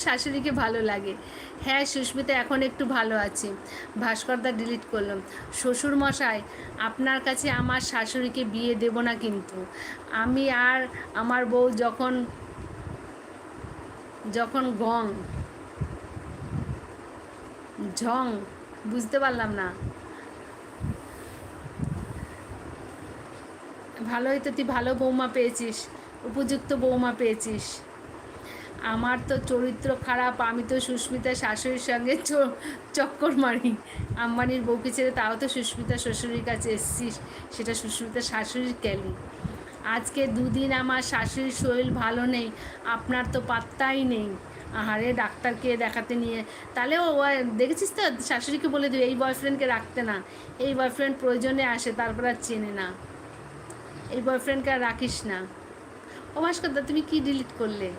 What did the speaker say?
শাশুড়িকে ভালো লাগে। হ্যাঁ সুস্মিতা এখন একটু ভালো আছে। ভাস্করদা ডিলিট করলাম। শ্বশুর মশাই, আপনার কাছে আমার শাশুড়িকে বিয়ে দেব না কিন্তু। আমি আর আমার বউ যখন যখন গং ঝং, বুঝতে পারলাম না। ভালোই তো, তুই ভালো বৌমা পেয়েছিস, উপযুক্ত বৌমা পেয়েছিস। আমার তো চরিত্র খারাপ, আমি তো সুস্মিতা শাশুড়ির সঙ্গে চক্কর মারি। আম্বানির বউকে ছেড়ে তাও তো সুস্মিতা শ্বশুরির কাছে এসছিস, সেটা সুস্মিতা শাশুড়ির ক্যালি। আজকে দুদিন আমার শাশুড়ির শরীর ভালো নেই, আপনার তো পাত্তাই নেই। আহারে ডাক্তারকে দেখাতে নিয়ে, তাহলে ও দেখেছিস তো, শাশুড়িকে বলে দিও এই বয়ফ্রেন্ডকে রাখতে না। এই বয়ফ্রেন্ড প্রয়োজনে আসে, তারপর আর চেনে না। এই বয়ফ্রেন্ডকে আর রাখিস না। ও ভাস্করদা, তুমি কি ডিলিট করলে?